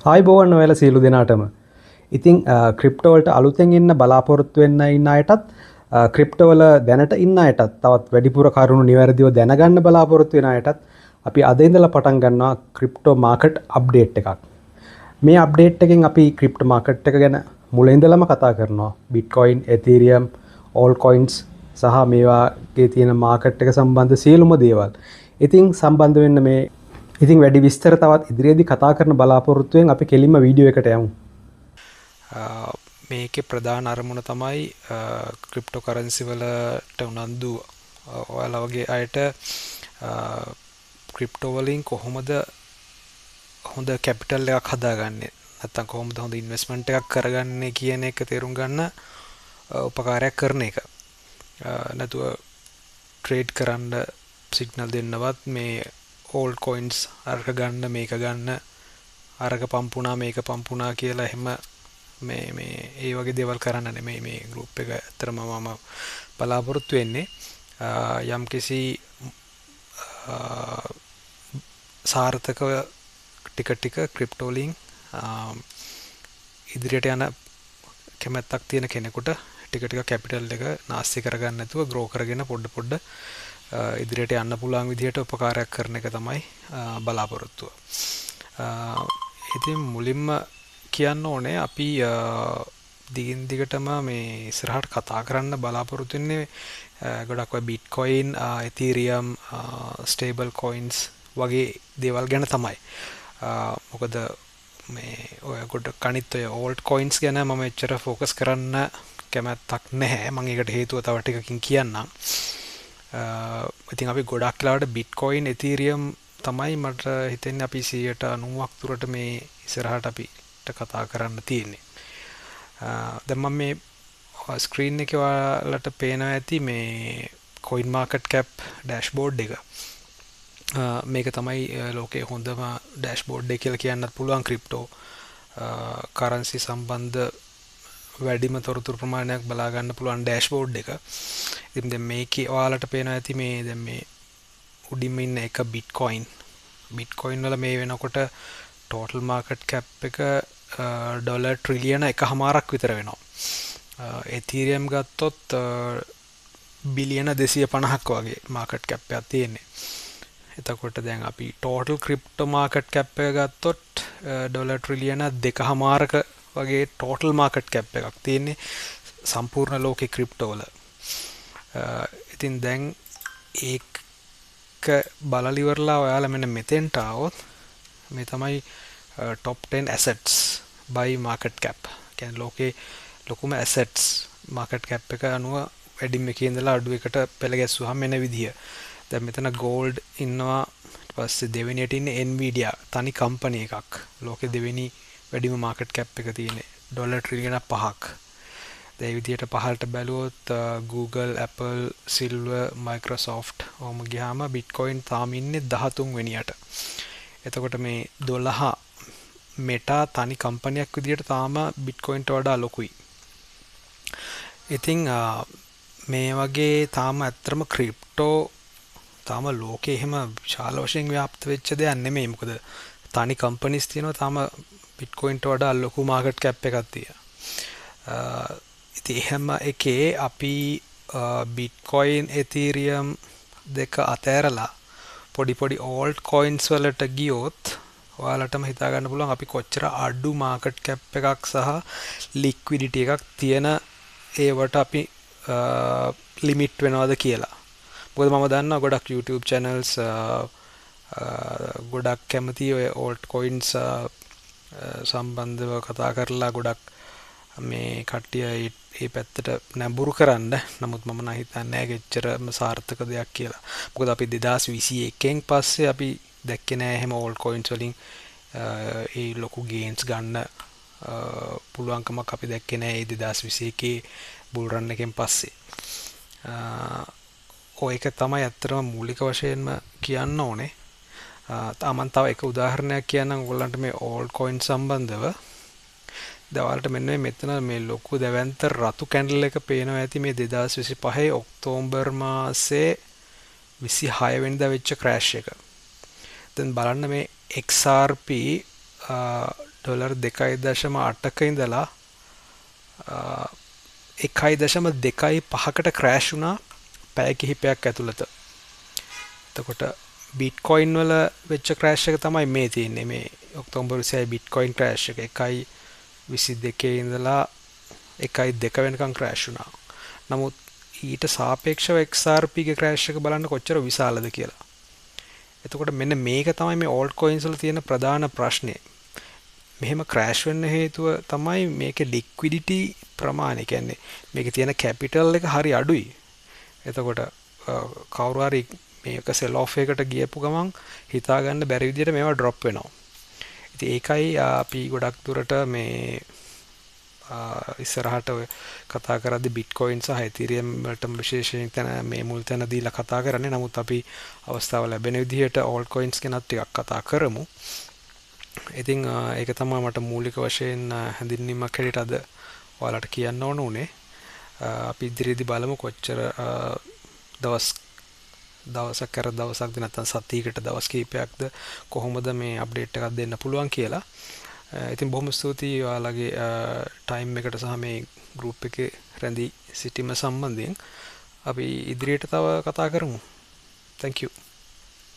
ආයිබෝවන් ඔයාලා සියලු දෙනාටම. ඉතින් ක්‍රිප්ටෝ වලට අලුතෙන් ඉන්න බලාපොරොත්තු වෙන්න ඉන්න අයටත් ක්‍රිප්ටෝ වල දැනට ඉන්න අයටත් තවත් වැඩිපුර කරුණු නිවැරදිව දැනගන්න බලාපොරොත්තු වෙන අයටත් අපි අද ඉඳලා පටන් ගන්නවා ක්‍රිප්ටෝ මාකට් අප්ඩේට් එකක්. මේ අප්ඩේට් එකෙන් අපි ක්‍රිප්ටෝ මාකට් එක ගැන මුලින් ඉඳලම කතා කරනවා. බිට්කොයින්, එතීරියම්, ඕල් කොයින්ස් සහ මේවාගේ තියෙන මාකට් එක සම්බන්ධ සියලුම දේවල්. ඉතින් සම්බන්ධ වෙන්න මේ ඉතින් වැඩි විස්තර තවත් ඉදිරියේදී කතා කරන බලාපොරොත්තුවෙන් අපි කෙලින්ම වීඩියෝ එකට යමු. මේකේ ප්‍රධාන අරමුණ තමයි ක්‍රිප්ටෝ කරන්සි වලට උනන්දු ඔයාලා වගේ අයට ක්‍රිප්ටෝ වලින් කොහොමද හොඳ කැපිටල් එකක් හදාගන්නේ නැත්නම් කොහොමද හොඳ ඉන්වෙස්ට්මන්ට් එකක් කරගන්නේ කියන එක තේරුම් ගන්න උපකාරයක් කරන එක. නැතුව ට්‍රේඩ් කරන්න සිග්නල් දෙන්නවත් මේ ඕල්ඩ් කොයින්ස් අරක ගන්න මේක ගන්න අරක පම්පුණා මේක පම්පුණා කියලා එහෙම මේ ඒ වගේ දේවල් කරන්න නෙමෙයි මේ ගෲප් එක ඇත්තටම මම බලාපොරොත්තු වෙන්නේ යම්කිසි සාර්ථකව ටික ක්‍රිප්ටෝ වලින් ඉදිරියට යන කැමැත්තක් තියෙන කෙනෙකුට ටික කැපිටල් එක නාස්ති කරගන්න නැතුව ග්‍රෝ කරගෙන පොඩ ඉදිරියට යන්න පුළුවන් විදිහට උපකාරයක් කරන එක තමයි බලාපොරොත්තුව. ඉතින් මුලින්ම කියන්න ඕනේ අපි දිගින් දිගටම මේ ඉස්සරහට කතා කරන්න බලාපොරොත්තු වෙන්නේ ගොඩක් ඔය බිට්කොයින්, එතීරියම්, ස්ටේබල් කොයින්ස් වගේ දේවල් ගැන තමයි. මොකද මේ ඔය ගොඩක් අනිත් ඔය ඕල්ඩ් කොයින්ස් ගැන මම එච්චර ફોකස් කරන්න කැමැත්තක් නැහැ. මම ඒකට හේතුව තව ටිකකින් කියන්නම්. ඉතින් අපි ගොඩක් වෙලාවට බිට්කොයින්, එතීරියම් තමයි මට හිතෙන්නේ අපි 90ක් තුරට මේ ඉස්සරහට අපිට කතා කරන්න තියෙන්නේ. දැන් මම මේ ස්ක්‍රීන් එකේ ඔයාලට පේනවා ඇති මේ coin market cap dashboard එක. මේක තමයි ලෝකේ හොඳම dashboard එක කියලා කියන්නත් පුළුවන් ක්‍රිප්ටෝ currency සම්බන්ධ වැඩිම තොරතුරු ප්‍රමාණයක් බලා ගන්න පුළුවන් dashboard එක. ඉතින් දැන් මේකේ ඔයාලට පේනවා ඇති මේ දැන් මේ උඩින්ම ඉන්න එක බිට්කොයින්. බිට්කොයින් වල මේ වෙනකොට total market cap එක ඩොලර් ට්‍රිලියන 1.5ක් විතර වෙනවා. එතීරියම් ගත්තොත් බිලියන 250ක් වගේ market cap එකක් තියෙන්නේ. එතකොට දැන් අපි total crypto market cap එක ගත්තොත් ඩොලර් ට්‍රිලියන 2.5ක වගේ total market cap එකක් තියෙන්නේ සම්පූර්ණ ලෝකේ ක්‍රිප්ටෝ වල. ඉතින් දැන් ඒක බලලා ඉවරලා ඔයාලා මෙන්න මෙතෙන්ට ආවොත් මේ තමයි top 10 assets by market cap. කියන්නේ ලෝකේ ලොකුම assets market cap එක අනුව වැඩිම එකේ ඉඳලා අඩු එකට පෙළ ගැස්සුවාම එන විදිය. දැන් මෙතන gold ඉන්නවා. ඊට පස්සේ දෙවෙනියට ඉන්නේ Nvidia තනි කම්පැනි එකක්. ලෝකේ දෙවෙනි වැඩිම market cap එක තියෙන්නේ ඩොලර් ට්‍රිලියන 5ක්. ඒ විදිහට පහළට බැලුවොත් Google, Apple, Silver, Microsoft ඔහොම ගියාම Bitcoin තාම ඉන්නේ 13 වෙනියට. එතකොට මේ 12 Meta තනි කම්පැනියක් විදිහට තාම Bitcoin ට වඩා ලොකුයි. ඉතින් මේ වගේ තාම ඇත්තටම ක්‍රිප්ටෝ තාම ලෝකේ එහෙම විශාල වශයෙන් ව්‍යාප්ත වෙච්ච දෙයක් නෙමෙයි. මොකද තනි කම්පැනිස් තියෙනවා තාම Bitcoin ට වඩා ලොකු market cap එකක් තියෙනවා. ඉතින් එහෙම එකේ අපි බිට්කොයින්, එතීරියම් දෙක අතෑරලා පොඩි ඕල්ඩ් කොයින්ස් වලට ගියොත් ඔයාලටම හිතා ගන්න පුළුවන් අපි කොච්චර අඩු මාකට් කැප් එකක් සහ ලික්විඩිටි එකක් තියෙන ඒවට අපි ලිමිට් වෙනවද කියලා. මොකද මම දන්නවා ගොඩක් YouTube channels ගොඩක් කැමති ඔය ඕල්ඩ් කොයින්ස් සම්බන්ධව කතා කරලා ගොඩක් මේ කට්ටිය ඒ පැත්තට නැඹුරු කරන්න. නමුත් මම නම් හිතන්නේ නැහැ එච්චරම සාර්ථක දෙයක් කියලා. මොකද අපි 2021න් පස්සේ අපි දැක්කේ නැහැ එහෙම ඕල්ඩ් කොයින්ස් වලින් ඒ ලොකු ගේන්ස් ගන්න පුළුවන්කමක් අපි දැක්කේ නැහැ 2021 බුල් රන් එකෙන් පස්සේ. ඔය එක තමයි ඇත්තටම මූලික වශයෙන්ම කියන්න ඕනේ. මම තව එක උදාහරණයක් කියන්නම් ඔයගොල්ලන්ට මේ ඕල්ඩ් කොයින් සම්බන්ධව. දවල්ට මෙන්න මෙතන මේ ලොකු දැවැන්ත රතු කැන්ඩල් එක පේනවා ඇති මේ 2025 ඔක්තෝබර් මාසේ 26 වෙනිදා වෙච්ච ක්‍රෑෂ් එක. දැන් බලන්න මේ XRP ඩොලර් 2.8ක ඉඳලා 1.25කට ක්‍රෑෂ් වුණා පැය කිහිපයක් ඇතුළත. එතකොට බිට්කොයින් වල වෙච්ච ක්‍රෑෂ් එක තමයි මේ තියෙන්නේ. මේ ඔක්තෝබර් 26 බිට්කොයින් ක්‍රෑෂ් එක 1.22 ඉඳලා 1.2 වෙනකන් ක්‍රෑෂ් වුණා. නමුත් ඊට සාපේක්ෂව XRP ගේ ක්‍රෑෂ් එක බලන්න කොච්චර විශාලද කියලා. එතකොට මෙන්න මේක තමයි මේ ඕල්ට් කොයින්ස් වල තියෙන ප්‍රධාන ප්‍රශ්නේ. මෙහෙම ක්‍රෑෂ් වෙන්න හේතුව තමයි මේකේ ලික්විඩිටි ප්‍රමාණය. කියන්නේ මේකේ තියෙන කැපිටල් එක හරි අඩුයි. එතකොට කවුරු හරි මේක සෙල් ඔෆ් එකකට ගියපු ගමන් හිතා ගන්න බැරි විදිහට මේවා ඩ්‍රොප් වෙනවා. ඉතින් ඒකයි අපි ගොඩක් දුරට මේ ඉස්සරහට කතා කරද්දී බිට්කොයින් සහ එතීරියම් වලට විශේෂයෙන් තන මේ මුල් තැන දීලා කතා කරන්නේ. නමුත් අපි අවස්ථාව ලැබෙන විදිහට ඕල්ට් කොයින්ස් ගැනත් ටිකක් කතා කරමු. ඉතින් ඒක තමයි මට මූලික වශයෙන් හැඳින්වීමක් හැටියට අද ඔයාලට කියන්න ඕන උනේ. අපි ඉදිරියේදී බලමු කොච්චර දවසක් කර දවසක්ද නැත්නම් සතියකට දවස් කිහිපයක්ද කොහොමද මේ අප්ඩේට් එකක් දෙන්න පුළුවන් කියලා. ඉතින් බොහොම ස්තුතියි ඔයාලගේ ටයිම් එකට සහ මේ ගෲප් එකේ රැඳී සිටීම සම්බන්ධයෙන්. අපි ඉදිරියට තව කතා කරමු. Thank you.